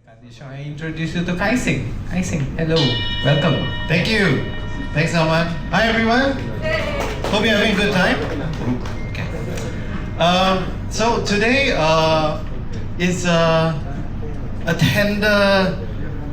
I introduce you to Khai Seng. Khai Seng, hello, welcome. Thank you. Thanks, Salman. Hi, everyone. Hope you're having a good time. Okay. So today is a tender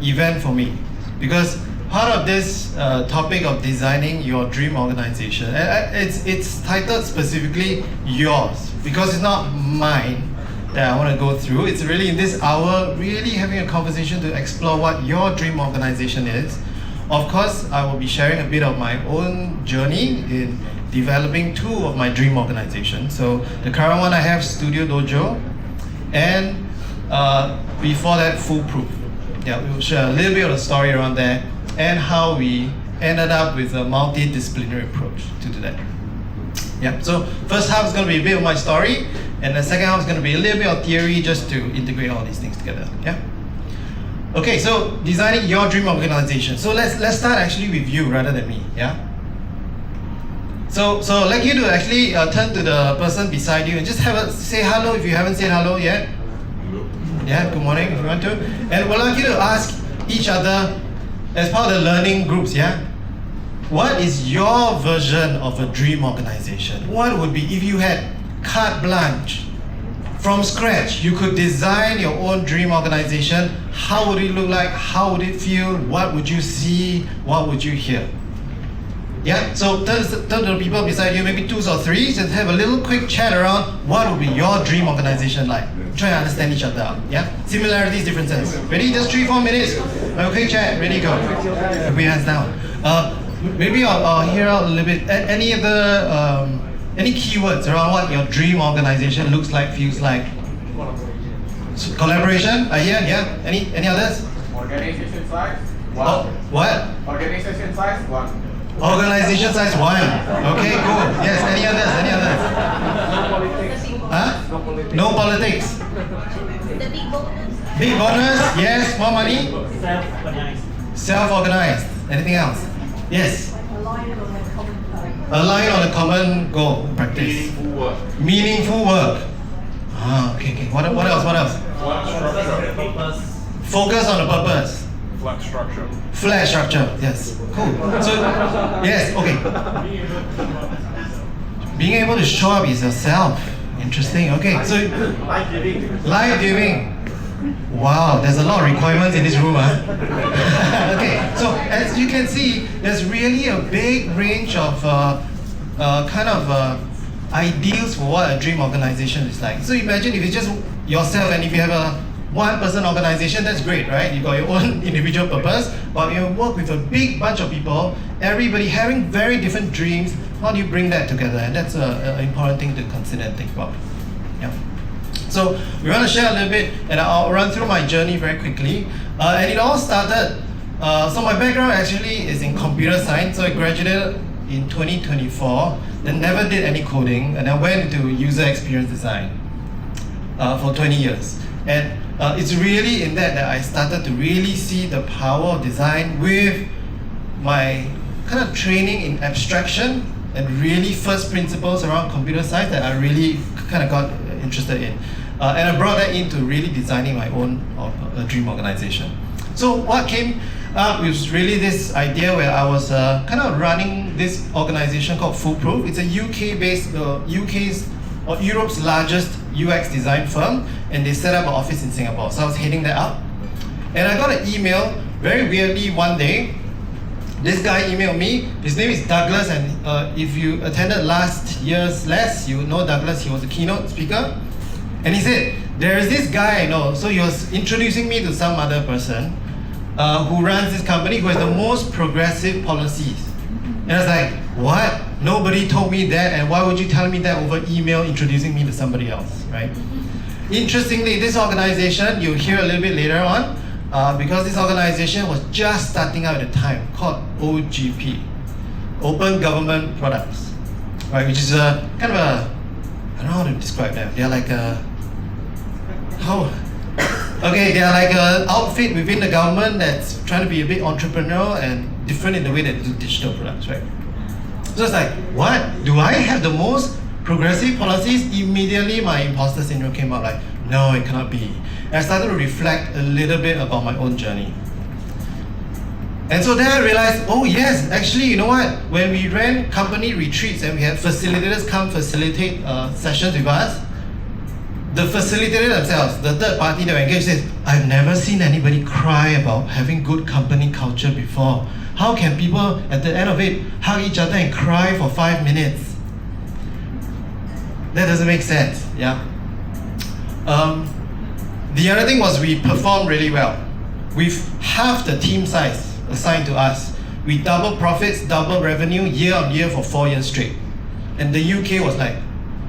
event for me because part of this topic of designing your dream organization, it's titled specifically yours because it's not mine that I want to go through. It's really in this hour, really having a conversation to explore what your dream organization is. Of course, I will be sharing a bit of my own journey in developing two of my dream organizations. So the current one I have, Studio Dojo, and before that, Foolproof. Yeah, we will share a little bit of the story around that and how we ended up with a multidisciplinary approach to do that. Yeah, so first half is going to be a bit of my story, and the second half is going to be a little bit of theory just to integrate all these things together. Yeah. Okay, so designing your dream organization. So let's start actually with you rather than me. Yeah. So I'd like you to actually turn to the person beside you and just say hello if you haven't said hello yet. Yeah. Good morning if you want to. And we'd like you to ask each other as part of the learning groups. Yeah. What is your version of a dream organization? What would be if you had carte blanche from scratch? You could design your own dream organization. How would it look like? How would it feel? What would you see? What would you hear? Yeah, so turn to the people beside you, maybe twos or threes, and have a little quick chat around what would be your dream organization like. Try to understand each other out. Yeah, similarities, differences. Ready? Just 3-4 minutes. Have a quick chat. Ready? Go. Put your hands down. Maybe I'll hear out a little bit. Any other any keywords around what your dream organization looks like, feels like? So, collaboration? Yeah. Any others? Organization size? 1. Oh, what? Organization size? 1. Organization size 1. Okay, cool. Yes. Any others? Huh? No politics. The big bonus. Big bonus? Yes. More money? Self-organized. Self-organized. Anything else? Yes. Align on a common goal. Practice. Meaningful work. Okay. What else? Flat structure. Focus on the purpose. Flat structure. Flat structure. Yes. Cool. So, yes. Okay. Being able to show up is yourself. Interesting. Okay. So, life giving. Wow, there's a lot of requirements in this room, huh? Okay, so as you can see, there's really a big range of ideals for what a dream organization is like. So imagine if it's just yourself, and if you have a one-person organization, that's great, right? You got your own individual purpose, but you work with a big bunch of people, everybody having very different dreams. How do you bring that together? And that's an important thing to consider and think about. Yeah. So we want to share a little bit, and I'll run through my journey very quickly. And it all started, so my background actually is in computer science. So I graduated in 2024, then never did any coding, and I went into user experience design for 20 years. And it's really in that I started to really see the power of design with my kind of training in abstraction and really first principles around computer science that I really kind of got interested in. And I brought that into really designing my own dream organization. So what came up was really this idea where I was kind of running this organization called Foolproof. It's a UK-based, UK's or Europe's largest UX design firm, and they set up an office in Singapore. So I was heading that up. And I got an email, very weirdly one day, this guy emailed me. His name is Douglas, and if you attended last year's LeSS, you would know Douglas. He was a keynote speaker. And he said, there is this guy I know. So he was introducing me to some other person who runs this company who has the most progressive policies. And I was like, what? Nobody told me that, and why would you tell me that over email introducing me to somebody else, right? Interestingly, this organization, you'll hear a little bit later on, because this organization was just starting out at the time, called OGP, Open Government Products, right? Which is a kind of a, I don't know how to describe them. They're like a, they're like an outfit within the government that's trying to be a bit entrepreneurial and different in the way that they do digital products, right? So it's like, what? Do I have the most progressive policies? Immediately my imposter syndrome came out, like, No, it cannot be. And I started to reflect a little bit about my own journey. And so then I realized, oh yes, actually, you know what? When we ran company retreats and we had facilitators come facilitate sessions with us, the facilitator themselves, the third party that were engaged, says, I've never seen anybody cry about having good company culture before. How can people, at the end of it, hug each other and cry for 5 minutes? That doesn't make sense, yeah? The other thing was we performed really well. With half the team size assigned to us, we doubled profits, doubled revenue year on year for 4 years straight. And the UK was like,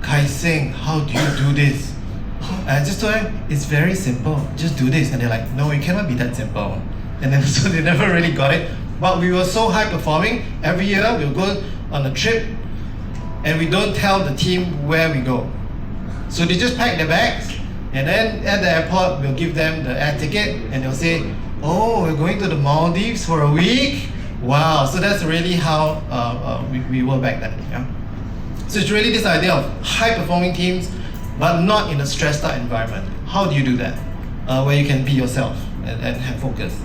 Khai Seng, how do you do this? And I just told them, it's very simple, just do this. And they're like, no, it cannot be that simple. And then so they never really got it. But we were so high performing, every year we'll go on a trip and we don't tell the team where we go. So they just pack their bags and then at the airport we'll give them the air ticket and they'll say, oh, we're going to the Maldives for a week? Wow, so that's really how we were back then. Yeah? So it's really this idea of high performing teams but not in a stressed out environment. How do you do that? Where you can be yourself and have focus.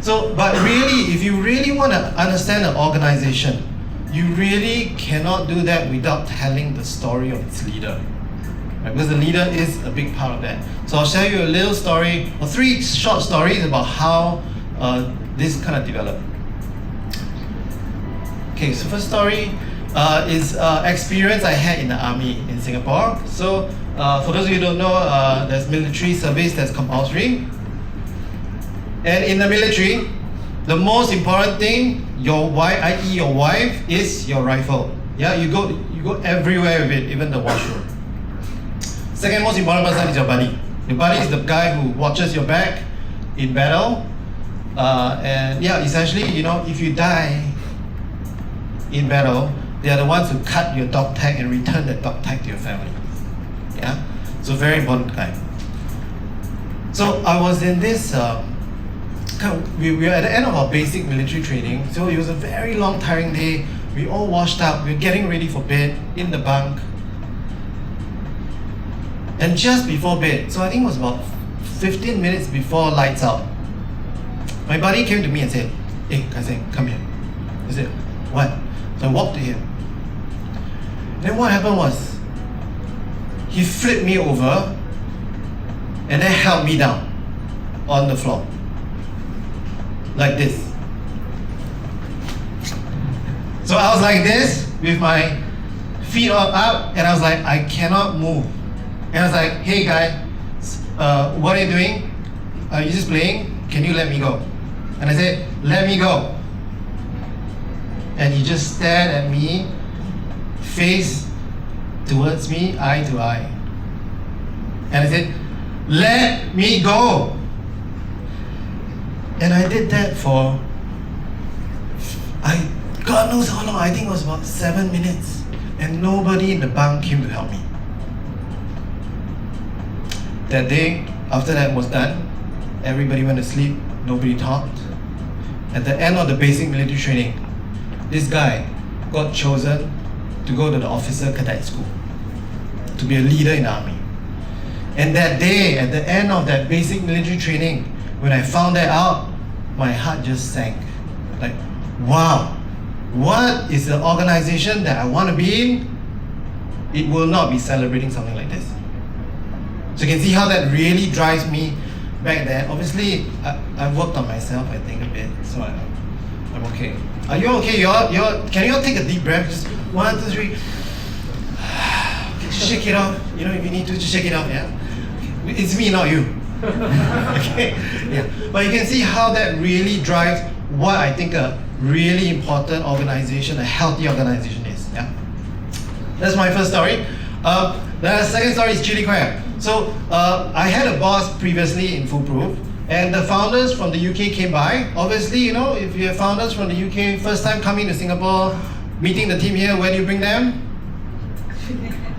But really, if you really want to understand an organization, you really cannot do that without telling the story of its leader. Right? Because the leader is a big part of that. So I'll share you a little story, or 3 short stories about how this kind of developed. Okay, so first story is experience I had in the army in Singapore. So for those of you who don't know, there's military service that's compulsory. And in the military, the most important thing, your wife, i.e. your wife, is your rifle. Yeah, you go everywhere with it, even the washroom. Second most important person is your buddy. Your buddy is the guy who watches your back in battle. And yeah, essentially, you know, if you die in battle, they are the ones who cut your dog tag and return that dog tag to your family. Yeah, so very important guy. So I was in this. We were at the end of our basic military training, so it was a very long, tiring day. We all washed up, we were getting ready for bed in the bunk. And just before bed, so I think it was about 15 minutes before lights out, my buddy came to me and said, hey, Khai Seng, come here. I said, what? So I walked to him. Then what happened was, he flipped me over and then held me down on the floor. Like this. So I was like this with my feet all up and I was like, I cannot move. And I was like, hey guy, what are you doing? Are you just playing? Can you let me go? And I said, let me go. And he just stared at me, face towards me, eye to eye. And I said, let me go. And I did that for, God knows how long, I think it was about 7 minutes. And nobody in the bunk came to help me. That day, after that was done, everybody went to sleep, nobody talked. At the end of the basic military training, this guy got chosen to go to the officer cadet school, to be a leader in the army. And that day, at the end of that basic military training, when I found that out, my heart just sank. Like, wow, what is the organization that I want to be in? It will not be celebrating something like this. So you can see how that really drives me back there. Obviously, I've worked on myself, I think, a bit, so I'm okay. Are you okay? Can you all take a deep breath? Just 1, 2, 3. Shake it off. You know, if you need to, just shake it off, yeah? It's me, not you. Okay, yeah. But you can see how that really drives what I think a really important organization, a healthy organization is. Yeah, that's my first story. The second story is chili crab. So I had a boss previously in Foolproof, and the founders from the UK came by. Obviously, you know, if you have founders from the UK, first time coming to Singapore, meeting the team here, where do you bring them?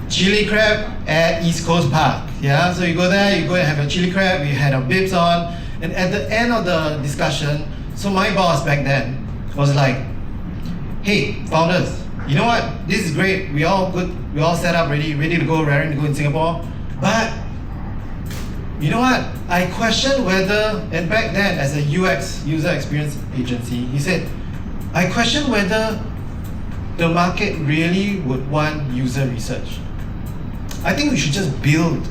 Chili crab at East Coast Park. Yeah, so you go there, you go and have a chili crab, we had our bibs on, and at the end of the discussion, so my boss back then was like, hey, founders, you know what? This is great, we all good, we all set up, ready to go, raring to go in Singapore. But you know what? I questioned whether, and back then as a UX, user experience agency, he said, I questioned whether the market really would want user research. I think we should just build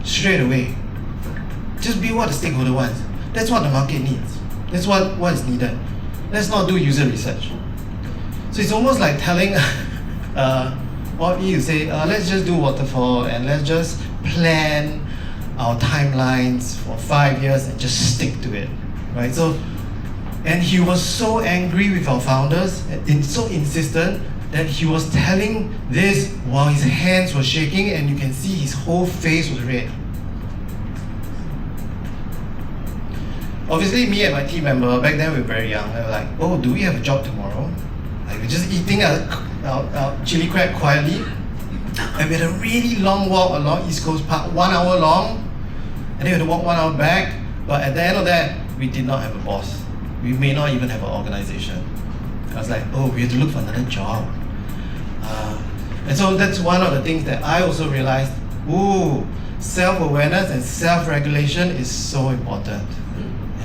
straight away. Just build what the stakeholder wants. That's what the market needs. That's what is needed. Let's not do user research. So it's almost like telling what you say, let's just do waterfall and let's just plan our timelines for 5 years and just stick to it, right? So, and he was so angry with our founders and so insistent that he was telling this while his hands were shaking and you can see his whole face was red. Obviously, me and my team member, back then we were very young, we were like, oh, do we have a job tomorrow? Like, we're just eating our chili crab quietly. And we had a really long walk along East Coast Park, 1 hour long. And then we had to walk 1 hour back. But at the end of that, we did not have a boss. We may not even have an organization. I was like, oh, we have to look for another job. And so that's one of the things that I also realized, ooh, self-awareness and self-regulation is so important.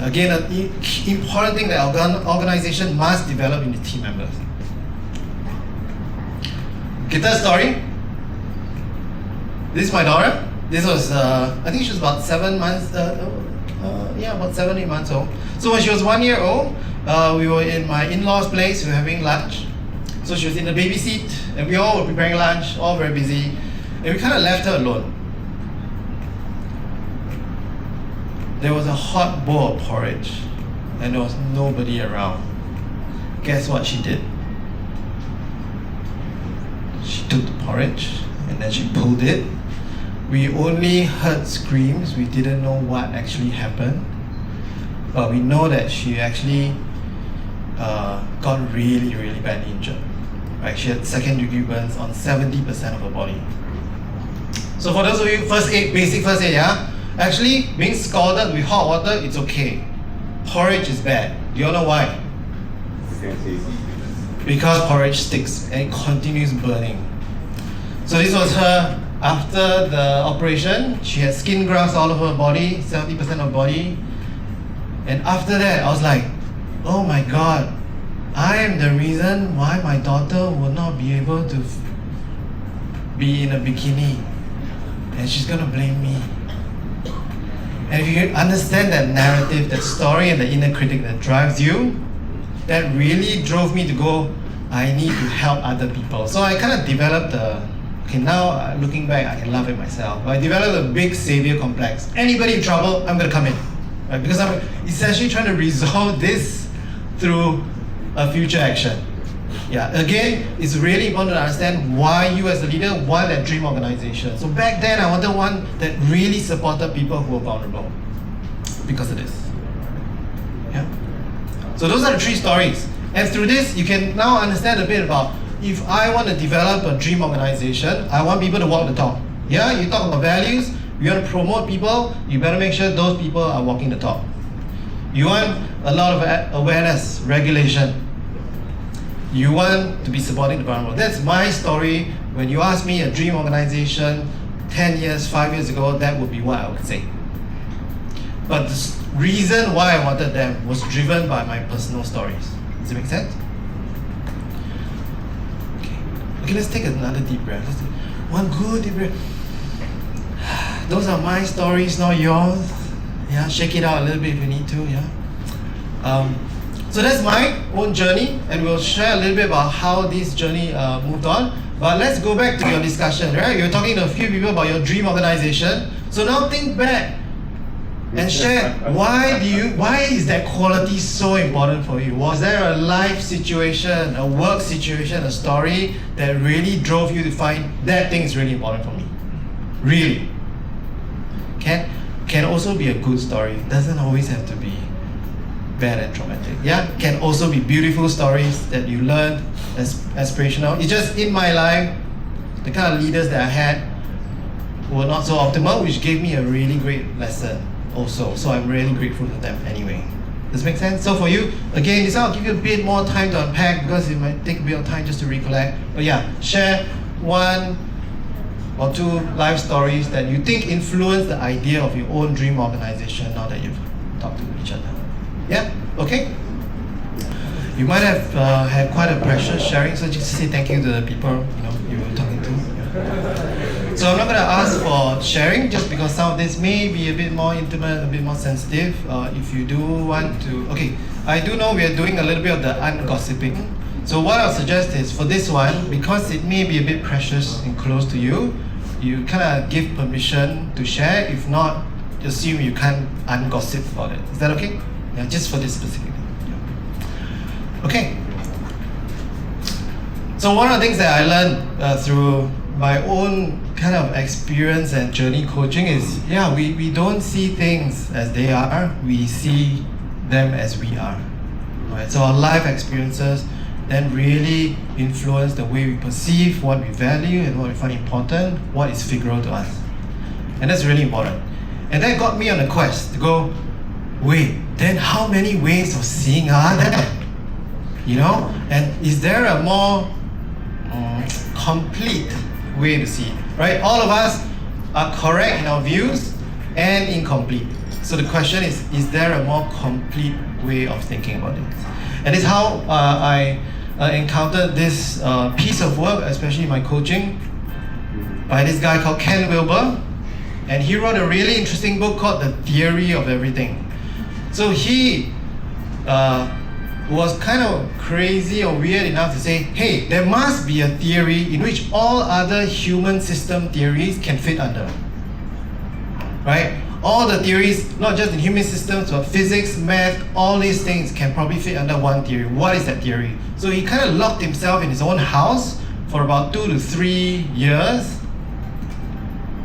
Again, an important thing that our organization must develop in the team members. Okay, third story. This is my daughter. This was, I think she was about 7 months, about 7, 8 months old. So when she was 1 year old, we were in my in-laws' place, we were having lunch. So she was in the baby seat, and we all were preparing lunch, all very busy, and we kind of left her alone. There was a hot bowl of porridge, and there was nobody around. Guess what she did? She took the porridge, and then she pulled it. We only heard screams, we didn't know what actually happened. But we know that she actually got really, really badly injured. Right? She had second-degree burns on 70% of her body. So for those of you, first aid, basic first aid, yeah? Actually, being scalded with hot water, it's okay. Porridge is bad. Do you all know why? Because porridge sticks and it continues burning. So this was her after the operation. She had skin grafts all over her body, 70% of her body. And after that, I was like, oh my God, I am the reason why my daughter will not be able to be in a bikini. And she's gonna blame me. And if you understand that narrative, that story and the inner critic that drives you, that really drove me to go, I need to help other people. So I kind of developed now looking back, I can laugh at myself. But I developed a big savior complex. Anybody in trouble, I'm gonna come in. Right? Because I'm essentially trying to resolve this through a future action. Yeah, again, it's really important to understand why you as a leader want that dream organization. So back then, I wanted one that really supported people who were vulnerable because of this. Yeah. So those are the 3 stories. And through this, you can now understand a bit about if I want to develop a dream organization, I want people to walk the talk. Yeah, you talk about values, you want to promote people, you better make sure those people are walking the talk. You want a lot of awareness, regulation. You want to be supporting the vulnerable. That's my story. When you ask me a dream organization 10 years, 5 years ago, that would be what I would say. But the reason why I wanted them was driven by my personal stories. Does it make sense? Okay, let's take another deep breath. Let's take one good deep breath. Those are my stories, not yours. Yeah, shake it out a little bit if you need to, yeah. So that's my own journey, and we'll share a little bit about how this journey moved on. But let's go back to your discussion, right? You're talking to a few people about your dream organization. So now think back and share why is that quality so important for you? Was there a life situation, a work situation, a story that really drove you to find that thing is really important for me? Really? Can also be a good story. Doesn't always have to be bad and traumatic. Yeah, can also be beautiful stories that you learned, aspirational. It's just in my life, the kind of leaders that I had were not so optimal, which gave me a really great lesson also. So I'm really grateful to them anyway. Does it make sense? So for you, again, this I'll give you a bit more time to unpack because it might take a bit of time just to recollect. But yeah, share one or 2 life stories that you think influence the idea of your own dream organization now that you've talked to each other. Yeah? Okay? You might have had quite a precious sharing, so just say thank you to the people you were talking to. Yeah. So I'm not going to ask for sharing just because some of this may be a bit more intimate, a bit more sensitive. If you do want to, okay, I do know we are doing a little bit of the ungossiping. So what I'll suggest is for this one, because it may be a bit precious and close to you, you kind of give permission to share. If not, assume you can't ungossip about it. Is that okay? Yeah, just for this specific thing. Yeah. Okay. So one of the things that I learned through my own kind of experience and journey coaching is, yeah, we don't see things as they are, we see them as we are. Right? So our life experiences then really influence the way we perceive what we value and what we find important, what is figural to us. And that's really important. And that got me on a quest to go, wait, then how many ways of seeing are there? And is there a more complete way to see it, right? All of us are correct in our views and incomplete. So the question is there a more complete way of thinking about it? And it's how I encountered this piece of work, especially in my coaching, by this guy called Ken Wilber. And he wrote a really interesting book called The Theory of Everything. So he was kind of crazy or weird enough to say, hey, there must be a theory in which all other human system theories can fit under. Right? All the theories, not just in human systems, but physics, math, all these things can probably fit under one theory. What is that theory? So he kind of locked himself in his own house for about 2 to 3 years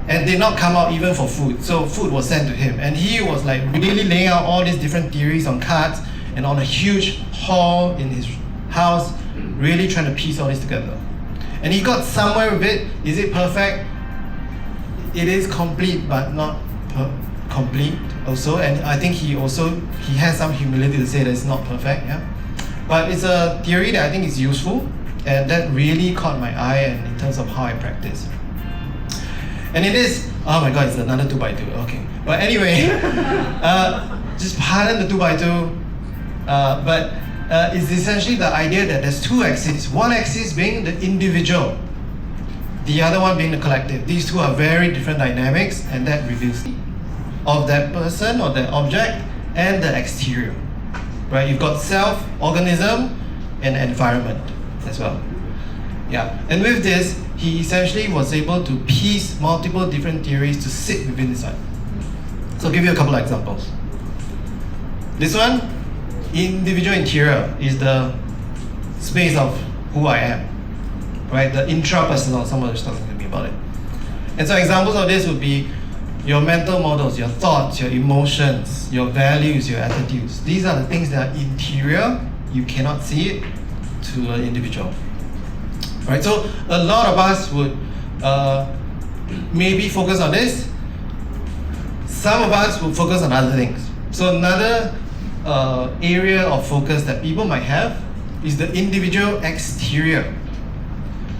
and did not come out even for food. So food was sent to him. And he was like really laying out all these different theories on cards and on a huge hall in his house, really trying to piece all this together. And he got somewhere with it. Is it perfect? It is complete, but not complete also. And I think he has some humility to say that it's not perfect. Yeah, but it's a theory that I think is useful, and that really caught my eye and in terms of how I practice. And it is, oh my god, it's another 2x2. Okay, but anyway, just pardon the 2x2. But it's essentially the idea that there's 2 axes. One axis being the individual, the other one being the collective. These two are very different dynamics, and that reveals of that person or that object and the exterior. Right? You've got self, organism, and environment as well. Yeah. And with this, he essentially was able to piece multiple different theories to sit within this one. So I'll give you a couple of examples. This one, individual interior, is the space of who I am. Right? The intrapersonal, someone was talking to me about it. And so examples of this would be your mental models, your thoughts, your emotions, your values, your attitudes. These are the things that are interior. You cannot see it to an individual. Right? So a lot of us would maybe focus on this. Some of us will focus on other things. So another area of focus that people might have is the individual exterior.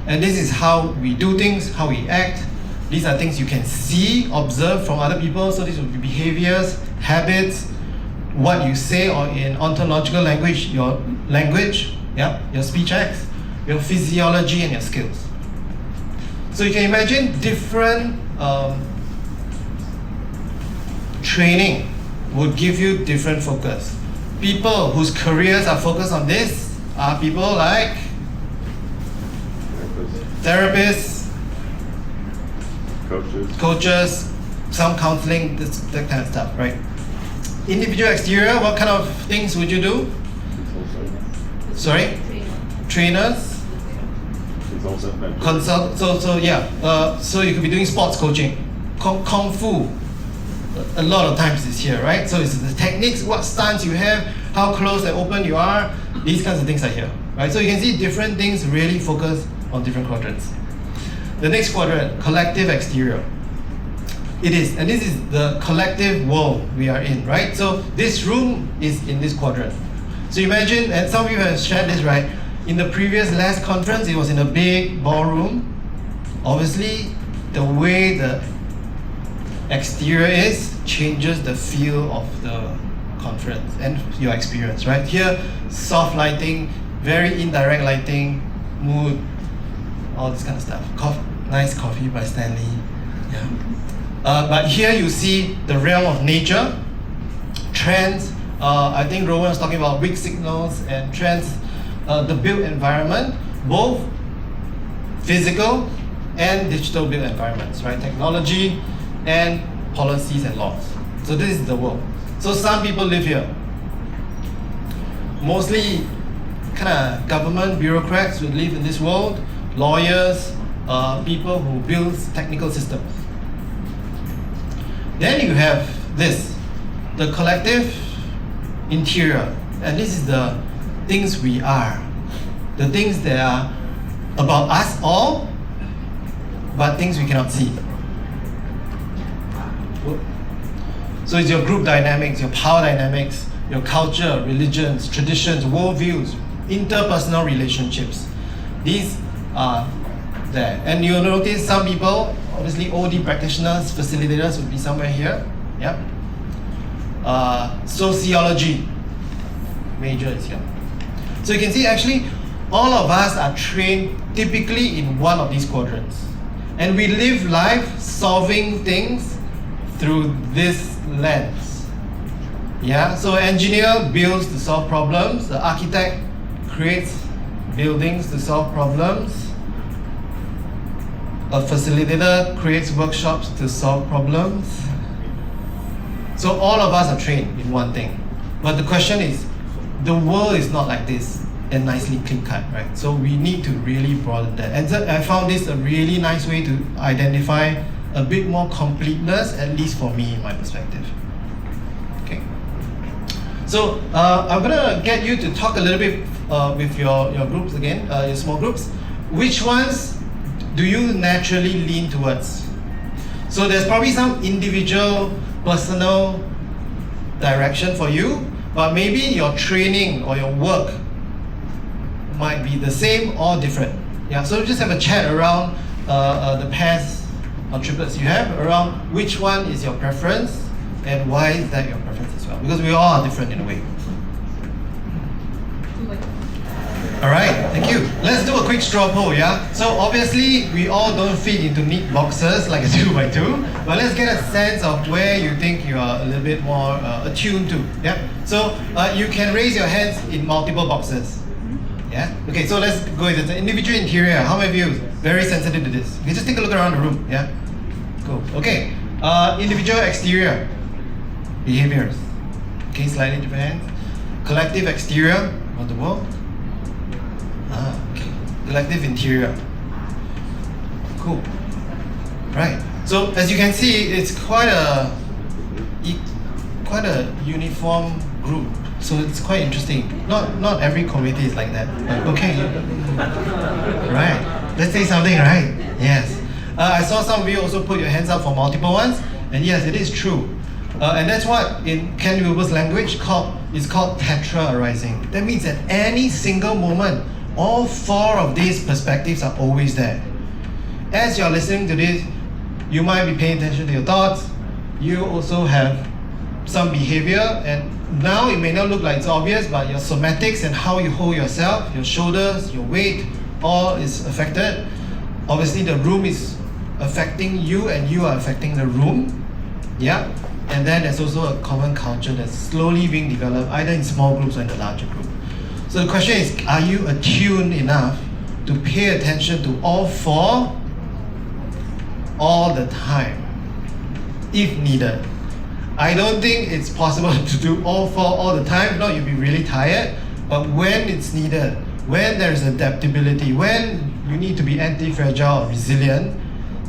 And this is how we do things, how we act. These are things you can see, observe from other people. So these would be behaviors, habits, what you say, or in ontological language, your language, yeah, your speech acts, your physiology, and your skills. So you can imagine different training would give you different focus. People whose careers are focused on this are people like therapists, coaches, some counseling, that kind of stuff, right? Individual exterior, what kind of things would you do? Sorry? Trainers? Consult. So yeah. So you could be doing sports coaching, kung fu. A lot of times it's here, right? So it's the techniques, what stance you have, how close and open you are. These kinds of things are here, right? So you can see different things really focus on different quadrants. The next quadrant, collective exterior. It is, and this is the collective world we are in, right? So this room is in this quadrant. So imagine, and some of you have shared this, right? In the previous LeSS conference, it was in a big ballroom. Obviously, the way the exterior is changes the feel of the conference and your experience, right? Here, soft lighting, very indirect lighting, mood, all this kind of stuff. Nice coffee by Stanley. Yeah. But here you see the realm of nature, trends. I think Rowan was talking about weak signals and trends. The built environment, both physical and digital built environments, right? Technology and policies and laws. So this is the world. So some people live here. Mostly kind of government bureaucrats who live in this world, lawyers, people who build technical systems. Then you have this, the collective interior. And this is the things we are. The things that are about us all, but things we cannot see. So it's your group dynamics, your power dynamics, your culture, religions, traditions, worldviews, interpersonal relationships. These are there. And you'll notice some people, obviously OD practitioners, facilitators would be somewhere here. Yep. Sociology, major is here. So you can see actually all of us are trained typically in one of these quadrants. And we live life solving things through this lens. Yeah, so engineer builds to solve problems, the architect creates buildings to solve problems, a facilitator creates workshops to solve problems. So all of us are trained in one thing. But the question is, the world is not like this and nicely clean cut, right? So we need to really broaden that. And so I found this a really nice way to identify a bit more completeness, at least for me, in my perspective. Okay. So I'm gonna get you to talk a little bit with your groups again, your small groups. Which ones do you naturally lean towards? So there's probably some individual, personal direction for you, but maybe your training or your work might be the same or different. Yeah, so just have a chat around the pairs or triplets you have, around which one is your preference and why is that your preference as well, because we all are different in a way. All right, thank you. Let's do a quick straw poll, yeah? So obviously, we all don't fit into neat boxes like a 2x2, but let's get a sense of where you think you are a little bit more attuned to, yeah? So you can raise your hands in multiple boxes, yeah? Okay, so let's go with the individual interior. How many of you very sensitive to this? You can just take a look around the room, yeah? Cool, okay. Individual exterior, behaviors. Okay, slightly different hands. Collective exterior of the world. Okay. Collective interior. Cool. Right. So as you can see, it's quite a uniform group. So it's quite interesting. Not every committee is like that. But okay. Right. Let's say something, right? Yes. I saw some of you also put your hands up for multiple ones, and yes, it is true. And that's what in Ken Wilber's language is called tetra arising. That means at any single moment, all four of these perspectives are always there. As you're listening to this, you might be paying attention to your thoughts. You also have some behavior, and now it may not look like it's obvious, but your somatics and how you hold yourself, your shoulders, your weight, all is affected. Obviously, the room is affecting you, and you are affecting the room. Yeah. And then there's also a common culture that's slowly being developed, either in small groups or in the larger group. So the question is, are you attuned enough to pay attention to all four all the time, if needed? I don't think it's possible to do all four all the time, if not you'll be really tired. But when it's needed, when there's adaptability, when you need to be anti-fragile or resilient,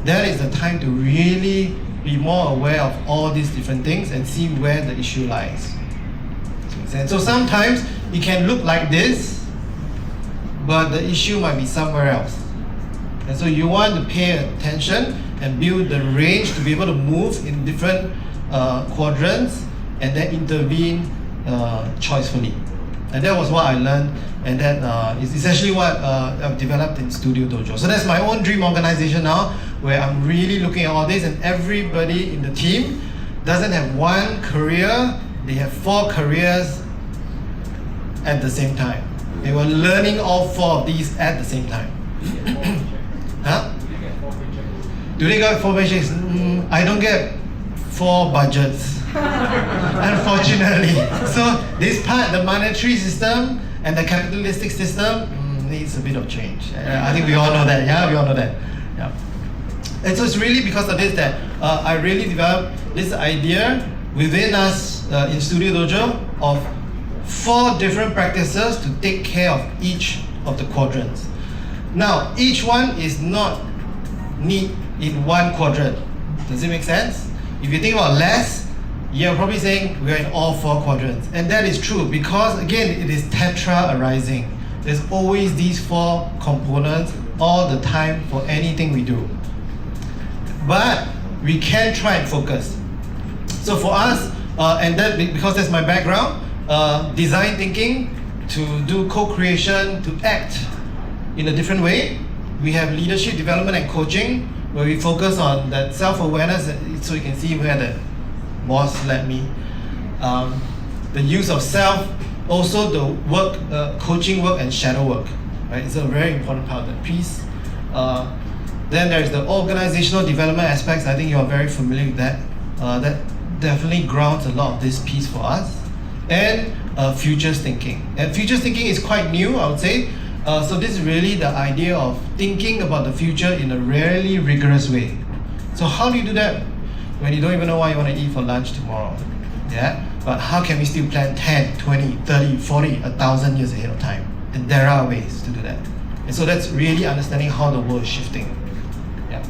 that is the time to really be more aware of all these different things and see where the issue lies. And so sometimes it can look like this, but the issue might be somewhere else. And so you want to pay attention and build the range to be able to move in different quadrants and then intervene choicefully. And that was what I learned, and that is essentially what I've developed in Studio Dojo. So that's my own dream organization now, where I'm really looking at all this, and everybody in the team doesn't have one career, they have 4 careers at the same time. They were learning all 4 of these at the same time. Huh? Do they get 4 paychecks? I don't get 4 budgets, unfortunately. So this part, the monetary system and the capitalistic system, needs a bit of change. I think we all know that. Yeah, we all know that. Yeah. And so it's really because of this that I really developed this idea within us in Studio Dojo of 4 different practices to take care of each of the quadrants. Now, each one is not neat in one quadrant. Does it make sense? If you think about LeSS, you're probably saying we're in all 4 quadrants. And that is true because, again, it is tetra arising. There's always these 4 components all the time for anything we do. But we can try and focus. So for us, and that because that's my background, design thinking, to do co-creation, to act in a different way. We have leadership development and coaching, where we focus on that self-awareness, so you can see where the boss led me. The use of self, also the work, coaching work and shadow work. Right? It's a very important part of the piece. Then there's the organizational development aspects. I think you are very familiar with that. That definitely grounds a lot of this piece for us. And futures thinking. And futures thinking is quite new, I would say. So this is really the idea of thinking about the future in a really rigorous way. So how do you do that when you don't even know what you want to eat for lunch tomorrow? Yeah? But how can we still plan 10, 20, 30, 40, 1,000 years ahead of time? And there are ways to do that. And so that's really understanding how the world is shifting. Yeah.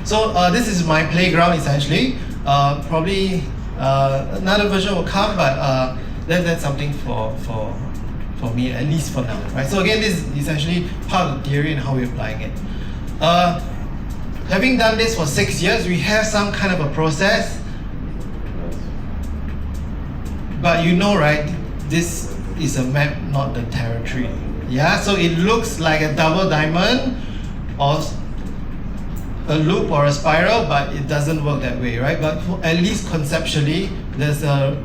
So this is my playground essentially. Probably another version will come, but that's something for me, at least for now, right? So again, this is essentially part of the theory and how we're applying it. Having done this for 6 years, we have some kind of a process. But you know, right, this is a map, not the territory. Yeah, so it looks like a double diamond or a loop or a spiral, but it doesn't work that way, right? But at least conceptually, there's a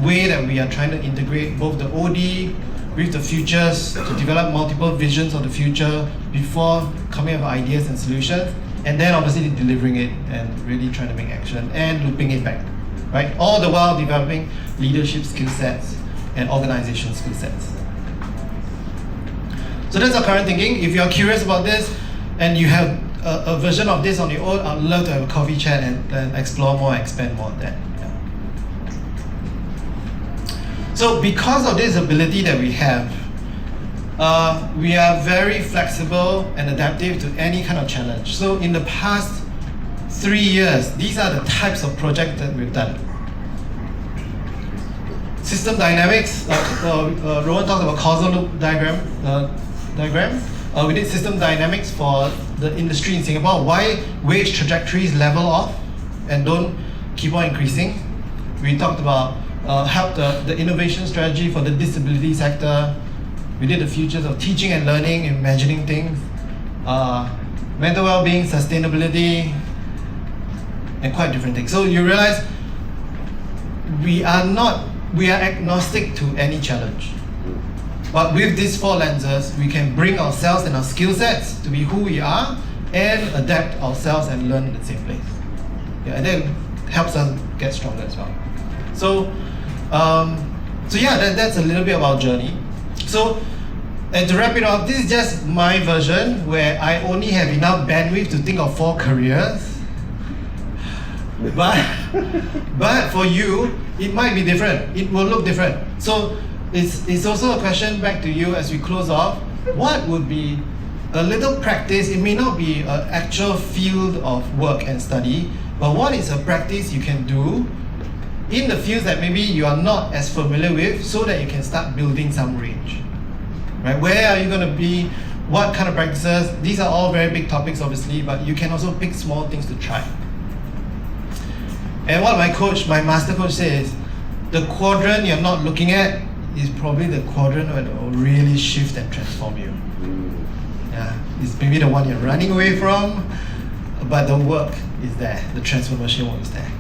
way that we are trying to integrate both the OD with the futures to develop multiple visions of the future before coming up with ideas and solutions, and then obviously delivering it and really trying to make action and looping it back, right? All the while developing leadership skill sets and organization skill sets. So that's our current thinking. If you're curious about this and you have a version of this on your own, I'd love to have a coffee chat and explore more, expand more on that. So because of this ability that we have, we are very flexible and adaptive to any kind of challenge. So in the past 3 years, these are the types of projects that we've done. System dynamics, Rowan talked about causal loop diagram. We did system dynamics for the industry in Singapore. Why wage trajectories level off and don't keep on increasing. We talked about help the innovation strategy for the disability sector. We did the futures of teaching and learning, imagining things, mental well-being, sustainability, and quite different things. So you realize we are agnostic to any challenge. But with these 4 lenses, we can bring ourselves and our skill sets to be who we are and adapt ourselves and learn in the same place. Yeah, and that helps us get stronger as well. So that's a little bit of our journey. So, and to wrap it up, this is just my version where I only have enough bandwidth to think of 4 careers. But for you, it might be different. It will look different. So it's also a question back to you as we close off. What would be a little practice? It may not be an actual field of work and study, but what is a practice you can do in the fields that maybe you are not as familiar with, so that you can start building some range, right? Where are you going to be? What kind of practices? These are all very big topics, obviously, but you can also pick small things to try. And what my master coach says, the quadrant you're not looking at is probably the quadrant that will really shift and transform you. Yeah, it's maybe the one you're running away from, but the work is there, the transformation work is there.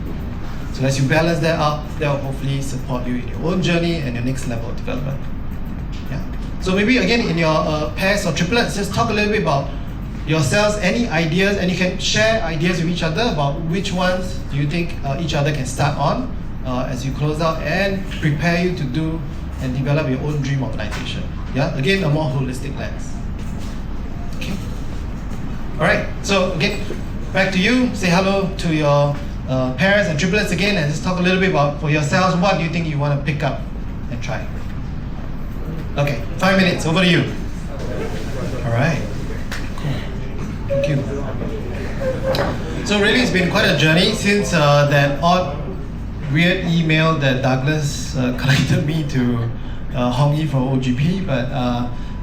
So as you balance that out, that will hopefully support you in your own journey and your next level of development. Yeah. So maybe again in your pairs or triplets, just talk a little bit about yourselves, any ideas, and you can share ideas with each other about which ones do you think each other can start on as you close out and prepare you to do and develop your own dream organization. Yeah, again, a more holistic lens. Okay. All right. So again, back to you. Say hello to your pairs and triplets again, and just talk a little bit about for yourselves. What do you think you want to pick up and try? Okay, 5 minutes. Over to you. All right. Thank you. So really, it's been quite a journey since that odd, weird email that Douglas connected me to Hong Yi from OGP, but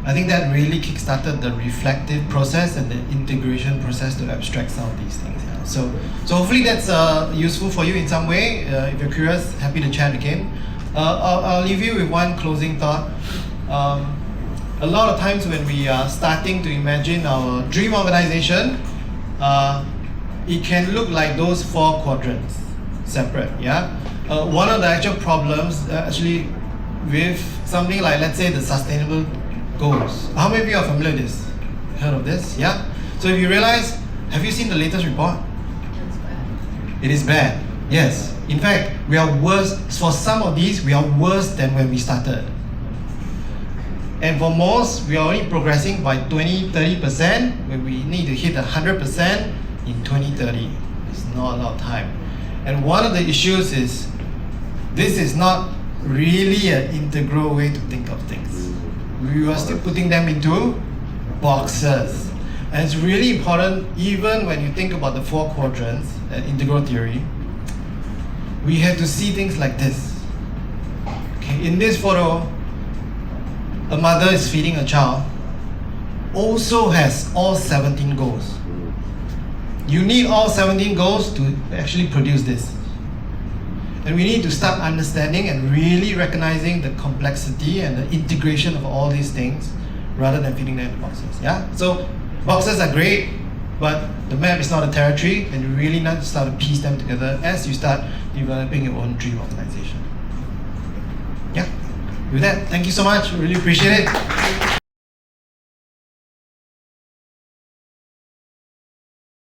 I think that really kickstarted the reflective process and the integration process to abstract some of these things. Yeah. So hopefully that's useful for you in some way. If you're curious, happy to chat again. I'll leave you with one closing thought. A lot of times when we are starting to imagine our dream organization, it can look like those 4 quadrants, separate, yeah? One of the actual problems actually with something like, let's say, the sustainable goals. How many of you are familiar with this? Heard of this? Yeah? So if you realize, have you seen the latest report? It is bad, yes. In fact, we are worse, for some of these, we are worse than when we started. And for most, we are only progressing by 20-30% when we need to hit 100% in 2030. It's not a lot of time. And one of the issues is this is not really an integral way to think of things. We are still putting them into boxes. And it's really important, even when you think about the 4 quadrants and integral theory, we have to see things like this. Okay, in this photo, a mother is feeding a child, also has all 17 goals. You need all 17 goals to actually produce this. And we need to start understanding and really recognizing the complexity and the integration of all these things rather than fitting them in boxes. Yeah? So boxes are great, but the map is not a territory, and you really need to start to piece them together as you start developing your own dream organization. Yeah? With that, thank you so much. Really appreciate it.